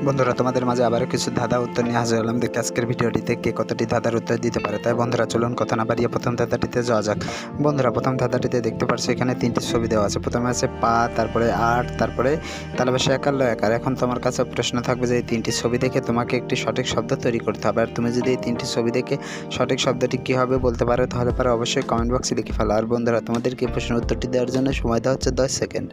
বন্ধুরা, তোমাদের মাঝে আবারও কিছু ধাঁধা উত্তর নিয়ে হাজির হলাম। দেখতে আজকের ভিডিওটিতে কে কতটি ধাঁধার উত্তর দিতে পারে। তাই বন্ধুরা চলুন কথা না বাড়িয়ে প্রথম ধাঁধাটিতে যাওয়া যাক। বন্ধুরা, প্রথম ধাঁধাটিতে দেখতে পাচ্ছি এখানে তিনটি ছবি দেওয়া আছে। প্রথমে আছে পা, তারপরে আট, তারপরে তালবেশে একার ল একার। এখন তোমার কাছে প্রশ্ন থাকবে যে এই তিনটি ছবি দেখে তোমাকে একটি সঠিক শব্দ তৈরি করতে হবে। আর তুমি যদি এই তিনটি ছবি দেখে সঠিক শব্দটি কী হবে বলতে পারো, তাহলে পরে অবশ্যই কমেন্ট বক্সে লিখে ফেলো। আর বন্ধুরা, তোমাদেরকে এই প্রশ্নের উত্তরটি দেওয়ার জন্য সময় দেওয়া হচ্ছে 10 সেকেন্ড।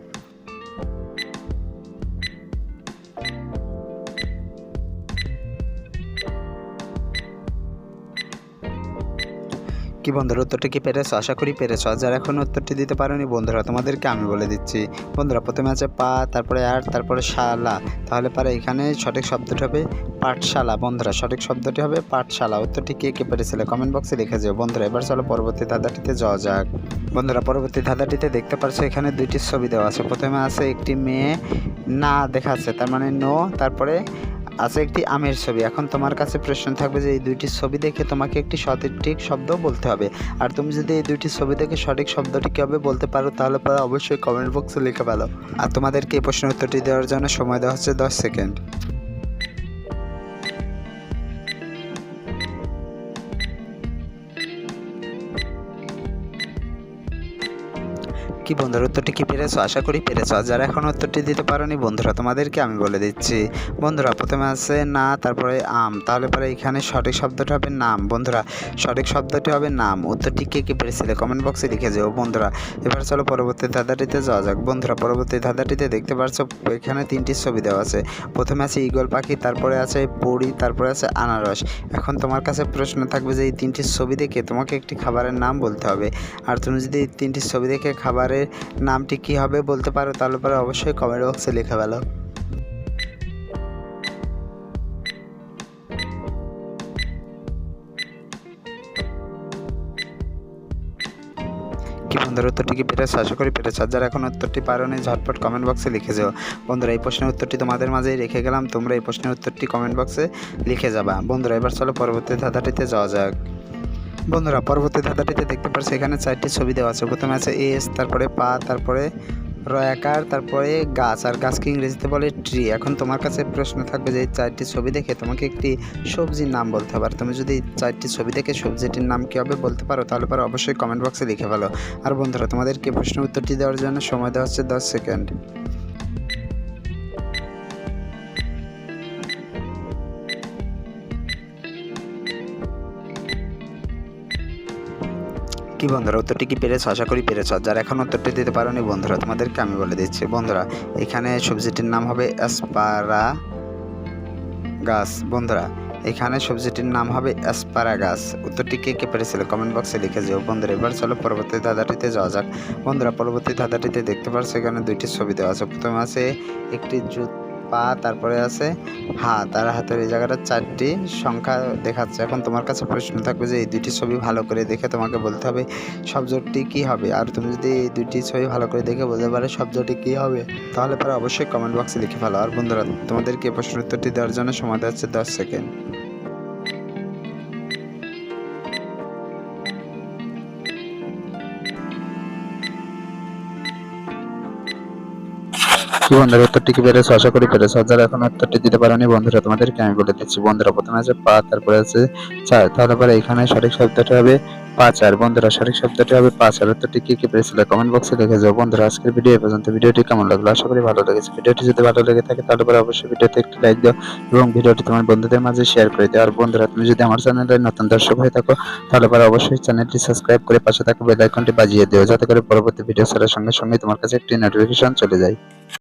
কি বন্ধুরা, উত্তরটি কি পেরেছো? আশা করি পেরেছো। যারা এখন উত্তরটি দিতে পারোনি বন্ধুরা, তোমাদেরকে আমি বলে দিচ্ছি। বন্ধুরা, প্রথমে আছে পা, তারপরে আর, তারপরে শালা। তাহলে পারে এখানে সঠিক শব্দটি হবে পাঠশালা। বন্ধুরা, সঠিক শব্দটি হবে পাঠশালা। উত্তরটি কে কে পেরেছিলে কমেন্ট বক্সে লিখে যাও। বন্ধুরা, এবার চলো পরবর্তী ধাঁধাটিতে যাওয়া যাক। বন্ধুরা, পরবর্তী ধাঁধাটিতে দেখতে পাচ্ছ এখানে দুইটি ছবি দেওয়া আছে। প্রথমে আছে একটি মেয়ে না দেখাচ্ছে, তার মানে নো, তারপরে আছে একটি আমের ছবি। এখন তোমার কাছে প্রশ্ন থাকবে যে এই দুইটি ছবি দেখে তোমাকে একটি সঠিক শব্দ বলতে হবে। আর তুমি যদি এই দুইটি ছবি দেখে সঠিক শব্দটি কীভাবে বলতে পারো, তাহলে পরে অবশ্যই কমেন্ট বক্সে লিখে ফেলো। আর তোমাদেরকে এই প্রশ্নের উত্তরটি দেওয়ার জন্য সময় দেওয়া হচ্ছে 10 সেকেন্ড। কি বন্ধুরা, উত্তরটি কি পেরেছো? আশা করি পেরেছো। যারা এখন উত্তরটি দিতে পারোনি বন্ধুরা, তোমাদেরকে আমি বলে দিচ্ছি। বন্ধুরা, প্রথমে আছে না, তারপরে আম। তাহলে পরে এখানে সঠিক শব্দটি হবে নাম। বন্ধুরা, সঠিক শব্দটি হবে নাম। উত্তরটি কে কে পেরেছিলে কমেন্ট বক্সে লিখে যাও। বন্ধুরা, এবার চলো পরবর্তী ধাঁধাটিতে যাওয়া যাক। বন্ধুরা, পরবর্তী ধাঁধাটিতে দেখতে পাচ্ছ এখানে তিনটি ছবি দেওয়া আছে। প্রথমে আছে ঈগল পাখি, তারপরে আছে পরী, তারপরে আছে আনারস। এখন তোমার কাছে প্রশ্ন থাকবে যে এই তিনটি ছবি দেখে তোমাকে একটি খাবারের নাম বলতে হবে। আর তুমি যদি এই তিনটি ছবি দেখে খাবারের নামটি কি হবে বলতে পারো, তাহলে পরে অবশ্যই কমেন্ট বক্সে লিখে ফেলো। কি বন্ধুরা, উত্তরটি কি পেরেছো? আশা করি পেরেছো। যারা এখন উত্তরটি পারোনি ঝটপট কমেন্ট বক্সে লিখে যাও। বন্ধুরা, এই প্রশ্নের উত্তরটি তোমাদের মাঝেই রেখে গেলাম, তোমরা এই প্রশ্নের উত্তরটি কমেন্ট বক্সে লিখে যাবা। বন্ধুরা, এবার চলো পরবর্তী ধাঁধাটিতে যাওয়া যাক। বন্ধুরা, পরবর্তী ধাঁধাটিতে দেখতে পাচ্ছি এখানে 4টি ছবি দেওয়া আছে। প্রথমে আছে এস, তারপরে পা, তারপরে রয়াকার, তারপরে গাছ। আর গাছকে ইংরেজিতে বলে ট্রি। এখন তোমার কাছে প্রশ্ন থাকবে যে এই 4টি ছবি দেখে তোমাকে একটি সবজির নাম বলতে হবে। আর তুমি যদি 4টি ছবি দেখে সবজিটির নাম কীভাবে বলতে পারো, তাহলে পরে অবশ্যই কমেন্ট বক্সে লিখে ফেলো। আর বন্ধুরা, তোমাদেরকে প্রশ্নের উত্তরটি দেওয়ার জন্য সময় দেওয়া হচ্ছে 10 সেকেন্ড। কি বন্ধুরা, উত্তরটি কি পেরেছো? আশা করি পেরেছো। যারা এখন উত্তরটি দিতে পারোনি বন্ধুরা, তোমাদেরকে আমি বলে দিচ্ছি। বন্ধুরা, এখানে সবজিটির নাম হবে অ্যাসপারাগাস। বন্ধুরা, এখানে সবজিটির নাম হবে অ্যাসপারাগাস। উত্তরটি কে কে পেরেছিল কমেন্ট বক্সে লিখে যাও। বন্ধুরা, এবার চলো পরবর্তী ধাঁধাটিতে যাওয়া যাক। বন্ধুরা, পরবর্তী ধাঁধাটিতে দেখতে পাচ্ছ এখানে দুইটি ছবি দেওয়া আছে। প্রথমে আছে একটি পা, তারপরে আছে হাত। আর হাতের এই জায়গাটা 4টি সংখ্যা দেখাচ্ছে। এখন তোমার কাছে প্রশ্ন থাকবে যে এই দুইটি ছবি ভালো করে দেখে তোমাকে বলতে হবে শব্দটি কী হবে। আর তুমি যদি এই দুইটি ছবি ভালো করে দেখে বলতে পারো শব্দটি কী হবে, তাহলে পরে অবশ্যই কমেন্ট বক্সে লিখে ফেলো। আর বন্ধুরা, তোমাদেরকে প্রশ্নের উত্তরটি দেওয়ার জন্য সময় দেওয়া হচ্ছে 10 সেকেন্ড। কি বন্ধুরা, উত্তরটি কি পেরেছো? আশা করি পেরেছো। যারা এখন উত্তরটি দিতে পারোনি বন্ধুরা, তোমাদেরকে আমি বলে দিচ্ছি। বন্ধুরা, প্রথমে আছে পা, তারপরে আছে চার। তাহলে পরে এখানে সঠিক শব্দটি হবে পাচার। বন্ধুরা, সঠিক শব্দটি হবে পাচার। উত্তরটি কি কি পেরেছিলে কমেন্ট বক্সে লিখে যাও। বন্ধুরা, আজকের ভিডিও এই পর্যন্ত। ভিডিওটি কেমন লাগলো? আশা করি ভালো লেগেছে। ভিডিওটি যদি ভালো লেগে থাকে তাহলে পরে অবশ্যই ভিডিওতে একটি লাইক দাও এবং ভিডিওটি তোমার বন্ধুদের মাঝে শেয়ার করে দাও। আর বন্ধুরা, তুমি যদি আমার চ্যানেলে নতুন দর্শক হয়ে থাকো, তাহলে পরে অবশ্যই চ্যানেলটি সাবস্ক্রাইব করে পাশে থাকা বেল আইকনটি বাজিয়ে দিও, যাতে করে পরবর্তী ভিডিও ছাড়ার সঙ্গে সঙ্গে তোমার কাছে একটি নোটিফিকেশন চলে যায়।